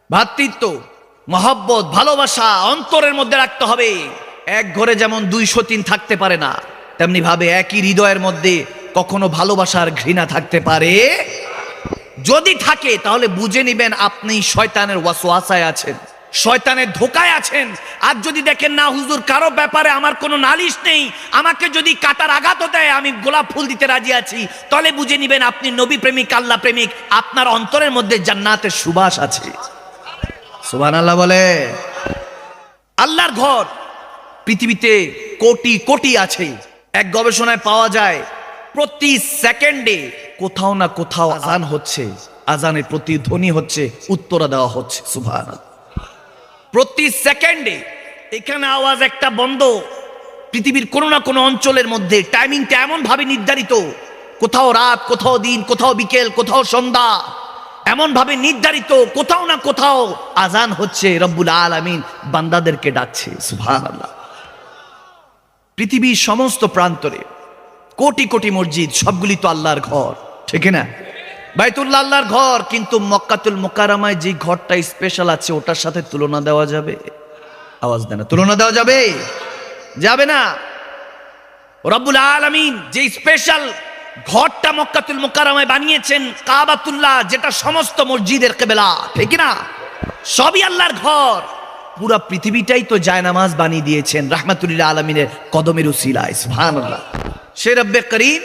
ভ্রাতৃত্ব, মহব্বত, ভালোবাসা অন্তরের মধ্যে রাখতে হবে। এক ঘরে যেমন 203 থাকতে পারে না, তেমনি ভাবে একই হৃদয়ের মধ্যে কখনো ভালোবাসার ঘৃণা থাকতে পারে। যদি থাকে তাহলে বুঝে নিবেন আপনি শয়তানের ওয়াসওয়াসায় আছেন, শয়তানের ধোকায় আছেন। আর যদি দেখেন না হুজুর কারো ব্যাপারে আমার কোনো নালিশ নেই, আমাকে যদি কাটার আঘাতও দেয় আমি গোলাপ ফুল দিতে রাজি আছি, তাহলে বুঝে নিবেন আপনি নবী প্রেমিক, আল্লাহ প্রেমিক, আপনার অন্তরের মধ্যে জান্নাতের সুবাস আছে। সুবহানাল্লাহ বলে। আল্লাহর ঘর পৃথিবীতে কোটি কোটি আছে। এক গবেষণায় পাওয়া যায় প্রতি সেকেন্ডে কোথাও না কোথাও আজান হচ্ছে, আজানের প্রতিধ্বনি হচ্ছে, উত্তরা দেওয়া হচ্ছে। সুবহানাল্লাহ। প্রতি সেকেন্ডে এখানে আওয়াজ একটা বন্ধ। পৃথিবীর কোনো না কোনো অঞ্চলের মধ্যে টাইমিংটা এমন ভাবে নির্ধারিত, কোথাও রাত, কোথাও দিন, কোথাও বিকেল, কোথাও সন্ধ্যা, এমন ভাবে নির্ধারিত। কোথাও না কোথাও আজান হচ্ছে, রব্বুল আলামিন বান্দাদেরকে ডাকছে। সুবহানাল্লাহ। পৃথিবীর সমস্ত প্রান্তরে কোটি কোটি মসজিদ, সবগুলি তো আল্লাহর ঘর, ঠিক না? বাইতুল্লাহ আল্লাহর ঘর, কিন্তু মক্কাতুল মুকাররমায় যে ঘরটা স্পেশাল আছে ওটার সাথে তুলনা দেওয়া যাবে? আওয়াজ দেন, তুলনা দেওয়া যাবে? যাবে না। রব্বুল আলামিন যে স্পেশাল ঘরটা মক্কাতুল মুকাররমায় বানিয়েছেন, কাবাতুল্লাহ, যেটা সমস্ত মসজিদের কিবলা, ঠিক না? সবই আল্লাহর ঘর। পুরা পৃথিবীটাই তো জায়নামাজ বানিয়ে দিয়েছেন রাহমাতুল লিল আলামিনের কদমের উসিলায়। সুবহানাল্লাহ। সে রব্বে করিম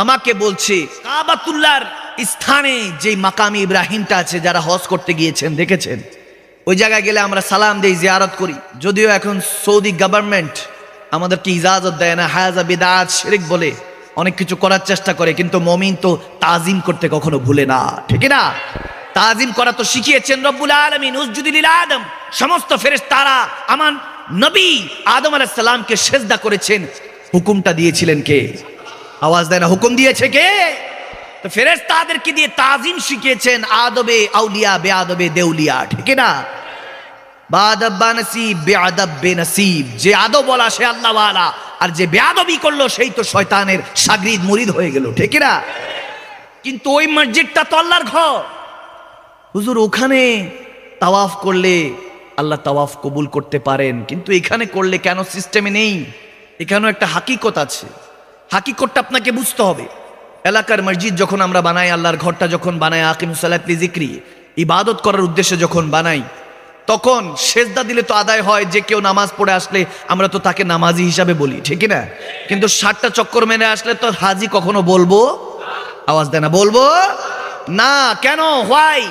আমাকে বলছে কাবাতুল্লাহর স্থানে যে মাকামি ইব্রাহিমটা আছে, যারা হজ করতে গিয়েছেন দেখেছেন, ওই জায়গায় গেলে আমরা সালাম দেই, জিয়ারত করি। যদিও এখন সৌদি গভর্নমেন্ট আমাদেরকে ইজাজত দেয় না, হায়াজা বিদআত শিরক বলে অনেক কিছু করার চেষ্টা করে, কিন্তু মুমিন তো তাজিম করতে কখনো ভুলে না, ঠিক না? তাজিম করা তো শিখিয়েছেন রব্বুল আলামিন। উসজুদু লিল আদম, সমস্ত ফেরেশতারা আমার নবী আদম আলাইহিস সালামকে সিজদা করেছেন। হুকুমটা দিয়েছিলেন কে? আওয়াজ দেয় না, হুকুম দিয়েছে কে? তো ফেরেশতাদেরকে দিয়ে তাজিম শিখিয়েছেন। আদবে আউলিয়া, বেআদবে দেউলিয়া, ঠিক না? বাদাব বানসিব, বেআদব বেনসিব। যে আদব বলা সে আল্লাহ ওয়ালা, আর যে বেআদবি করলো সেই তো শয়তানের শাগরিদ মুরিদ হয়ে গেল, ঠিক না? কিন্তু ওই মসজিদটা তো আল্লাহর ঘর। হুজুর ওখানে তাওয়াফ করলে আল্লাহ তাওয়াফ কবুল করতে পারেন, কিন্তু এখানে করলে কেন সিস্টেমে নেই? এখানেও একটা হাকিকত আছে, হাকিকতটা আপনাকে বুঝতে হবে। এলাকার মসজিদ যখন আমরা বানাই, আল্লাহর ঘরটা যখন বানাই, আকিমুস সালাত লিযিকরি, ইবাদত করার উদ্দেশ্যে যখন বানাই, তখন সেজদা দিলে তো আদায় হয় যে কেউ নামাজ পড়ে আসলে আমরা তো তাকে নামাজি হিসাবে বলি, ঠিক না? কিন্তু 60টা চক্কর মেনে আসলে তো হাজি কখনো বলবো? আওয়াজ দেয় না, বলবো না। কেন? হোয়াই?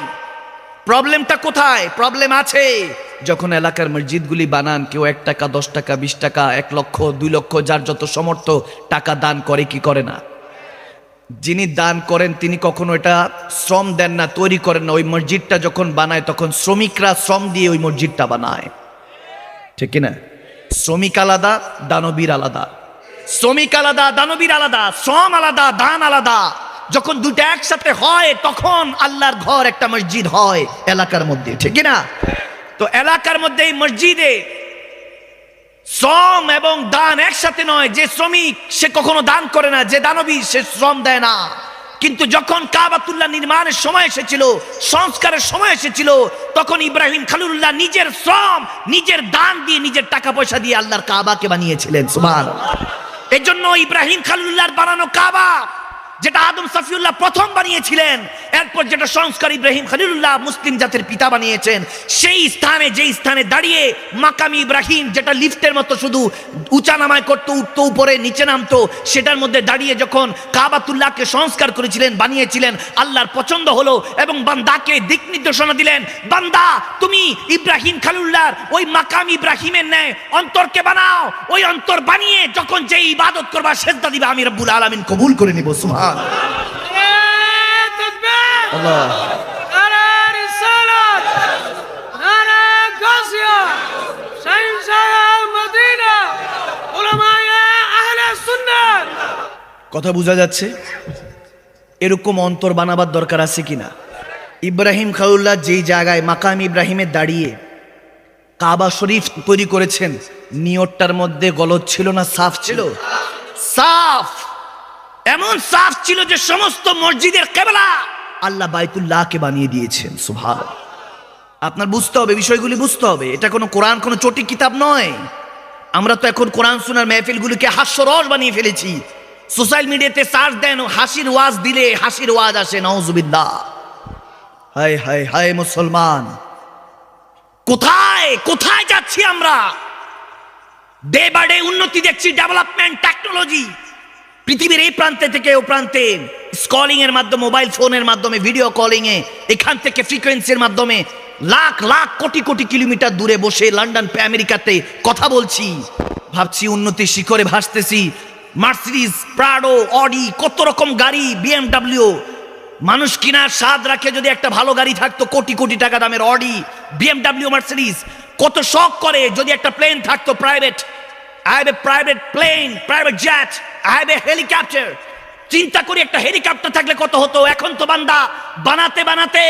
প্রবলেমটা কোথায়? প্রবলেম আছে যখন এলাকার মসজিদগুলি বানান, কেউ 1 টাকা, 10 টাকা, 20 টাকা, 1 লক্ষ, 2 লক্ষ, যার যত সমর্থ টাকা দান করে, কি করে না? যিনি দান করেন তিনি কখনো এটা শ্রম দেন না, তৈরি করেন না। ওই মসজিদটা যখন বানায় তখন শ্রমিকরা শ্রম দিয়ে ওই মসজিদটা বানায়, ঠিক না? শ্রমিক আলাদা, দানবীর আলাদা। শ্রমিক আলাদা, দানবীর আলাদা, শ্রম আলাদা, দান আলাদা। যখন দুটো একসাথে হয় তখন আল্লাহর ঘর একটা মসজিদ হয় এলাকার মধ্যে, ঠিক না? তো এলাকার মধ্যে এই মসজিদে শ্রম এবং দান একসাথে নয়। যে শ্রমিক সে কখনো দান করে না, যে দানবী সে শ্রম দেয় না। কিন্তু যখন কাবাতুল্লাহ নির্মাণের সময় এসেছিল, সংস্কারের সময় এসেছিল, তখন ইব্রাহিম খলিলুল্লাহ নিজের শ্রম, নিজের দান দিয়ে, নিজের টাকা পয়সা দিয়ে আল্লাহর কাবাকে বানিয়েছিলেন। সুবহানাল্লাহ। এই জন্য ইব্রাহিম খলিলুল্লাহর বানানো কাবা, যেটা আদম সফিউল্লাহ প্রথম বানিয়েছিলেন, এরপর যেটা সংস্কার ইব্রাহিম খলিলুল্লাহ মুসলিম জাতির পিতা বানিয়েছেন, সেই স্থানে, যেই স্থানে দাঁড়িয়ে মাকামি ইব্রাহিম, যেটা লিফটের মতো শুধু উঁচা নামায় করতো, উঠতো উপরে নিচে নামতো, সেটার মধ্যে দাঁড়িয়ে যখন কাবাতুল্লাহকে সংস্কার করেছিলেন, বানিয়েছিলেন, আল্লাহর পছন্দ হলো এবং বান্দাকে দিক নির্দেশনা দিলেন, বান্দা তুমি ইব্রাহিম খলিলুল্লাহর ওই মাকামি ইব্রাহিমের ন্যায় অন্তরকে বানাও। ওই অন্তর বানিয়ে যখন যে ইবাদত করবা, সিজদা দিবা, আমি রব্বুল আলামিন কবুল করে নিব। সুবহান আল্লাহ। কথা বোঝা যাচ্ছে? এরকম অন্তর বানাবার দরকার আছে কিনা? ইব্রাহিম খলিলুল্লাহ যেই জায়গায় মাকাম ইব্রাহিমে দাঁড়িয়ে কাবা শরীফ তৈরি করেছেন, নিয়তটার মধ্যে গলদ ছিল না সাফ ছিল? সাফ, এমন সাফ ছিল যে সমস্ত মসজিদের কিবলা আল্লাহ বাইতুল্লাহকে বানিয়ে দিয়েছেন। সুবহানাল্লাহ। আপনার বুঝতে হবে, বিষয়গুলি বুঝতে হবে। এটা কোনো কোরআন কোনো চটি কিতাব নয়। আমরা তো এখন কোরআন শোনার মেহফিলগুলিকে হাস্যরস বানিয়ে ফেলেছি। সোশ্যাল মিডিয়াতে সার্চ দেন, হাসির ওয়াজ দিলে হাসির ওয়াজ আসে, নাউজুবিল্লাহ। হায় হায় হায় মুসলমান, কোথায় কোথায় যাচ্ছি আমরা? ডে বাই ডে উন্নতি দেখছি, ডেভেলপমেন্ট, টেকনোলজি। পৃথিবীর এই প্রান্তে থেকে ও প্রান্তে স্কলিং এর মাধ্যমে, মোবাইল ফোনের মাধ্যমে, ভিডিও কলিং এ, এখান থেকে ফ্রিকোয়েন্সির মাধ্যমে লাখ লাখ কোটি কোটি কিলোমিটার দূরে বসে লন্ডন আমেরিকাতে কথা বলছি। ভাবছি উন্নতির শিখরে ভাসতেছি। মার্সিডিজ, প্রাডো, অডি, কত রকম গাড়ি, বিএমডব্লিউ। মানুষ কিনার স্বাদ রাখে যদি একটা ভালো গাড়ি থাকতো, কোটি কোটি টাকা দামের অডি, বিএমডব্লিউ, মার্সিডিজ। কত শখ করে যদি একটা প্লেন থাকতো, private. I have a private plane, private jet, I have a helicopter. চিন্তা করি একটা হেলিকপ্টার থাকলে কত হতো। এখন তো বান্দা বানাতে বানাতে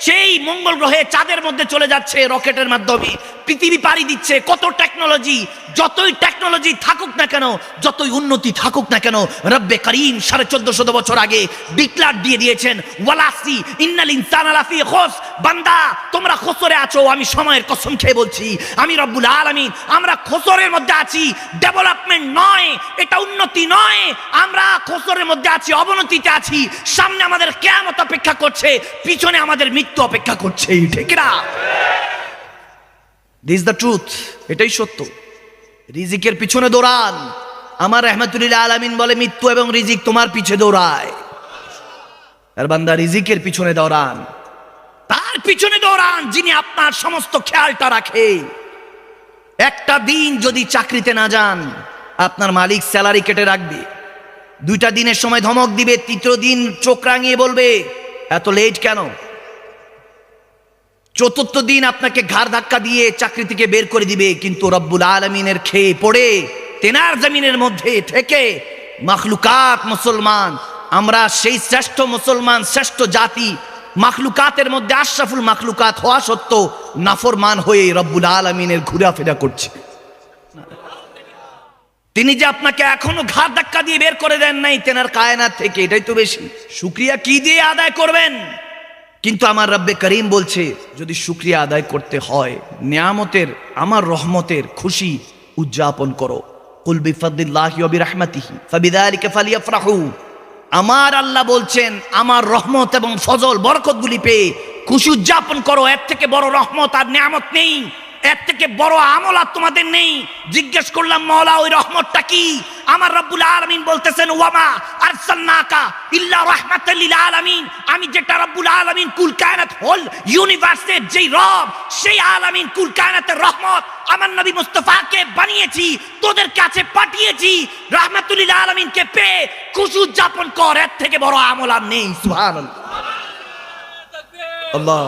সেই মঙ্গল গ্রহে, চাঁদের মধ্যে চলে যাচ্ছে রকেটের মাধ্যমে, পৃথিবী পাড়ি দিচ্ছে। কত টেকনোলজি। যতই টেকনোলজি থাকুক না কেন, যতই উন্নতি থাকুক না কেন, রব্বে করিম 1450 বছর আগে ডিক্লার দিয়ে দিয়েছেন, ওয়ালাসি ইন্নাল ইনসানা লাফি খুস। বান্দা তোমরা খসরে আছো। আমি সময়ের কসম খেয়ে বলছি, আমি রব্বুল আলামিন, আমরা খসরের মধ্যে আছি। ডেভেলপমেন্ট নয়, এটা উন্নতি নয়। আমরা খসরের মধ্যে আছি, অবনতিতে আছি। সামনে আমাদের কিয়ামত অপেক্ষা করছে, পিছনে আমাদের মৃত্যু অপেক্ষা করছে। ঠিক না? This the truth. এটাই সত্য। রিজিকের পিছনে দৌড়ান। আমার রহমাতুল্লিল আলামিন বলে, মৃত্যু এবং রিজিক তোমার পিছে দৌড়ায়। আর বান্দা রিজিকের পিছনে দৌড়ান, তার পিছনে দৌড়ান যিনি আপনার সমস্ত খেয়ালটা রাখে। একটা দিন যদি চাকরিতে না যান, আপনার মালিক স্যালারি কেটে রাখবে। 2টা দিনের সময় ধমক দিবে, 3য় দিন চোখ রাঙিয়ে বলবে এত লেট কেন। 4র্থ দিন আপনাকে ঘাড় ধাক্কা দিয়ে চাকরি থেকে বের করে দিবে। কিন্তু রব্বুল আলামিনের খেয়ে পড়ে তেনার জমিনের মধ্যে থেকে মাখলুকাত মুসলমান, আমরা সেই শ্রেষ্ঠ মুসলমান, শ্রেষ্ঠ জাতি, মাখলুকাতের মধ্যে আশরাফুল মাখলুকাত হওয়া সত্ত্বেও নাফরমান হয়ে রব্বুল আলামিনের ঘোরাফেরা করছে। তিনি যে আপনাকে এখনো ঘাড় ধাক্কা দিয়ে বের করে দেন নাই তেনার কায়নাত থেকে, এটাই তো বেশি। শুকরিয়া কি দিয়ে আদায় করবেন? কিন্তু আমার রব্বে করিম বলছে, যদি শুকরিয়া আদায় করতে হয়, নিয়ামতের, আমার রহমতের খুশি উদযাপন করো। কুল বিফাদলিল্লাহি ওয়া বিরহমাতিহি ফাবিযালিকা ফালিয়াফরাহু। আমার আল্লাহ বলছেন, আমার রহমত এবং ফজল বরকতগুলি পেয়ে খুশি উদযাপন করো। এর থেকে বড় রহমত আর নিয়ামত নেই, এর থেকে বড় আমল আর তোমাদের নেই। জিজ্ঞেস করলাম, মওলা ওই রহমতটা কি? আমার রব্বুল আলামিন বলতেছেন, ওয়ামা আরসালনাকা ইল্লা রাহমাতাল লিল আলামিন। আমি যেটা রব্বুল আলামিন কুল কায়নাত হোল ইউনিভার্সের যেই রব, সেই আলামিন কুল কায়নাতের রহমত আমার নবী মুস্তাফাকে বানিয়েছি, তোদের কাছে পাঠিয়েছি। রাহমাতুল লিল আলামিনকে পেয়ে খুশি উদযাপন কর, এর থেকে বড় আমল আর নেই। সুবহানাল্লাহ, আল্লাহ।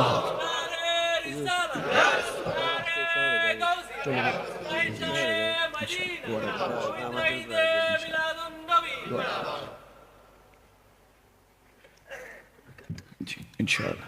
ইনশাআল্লাহ।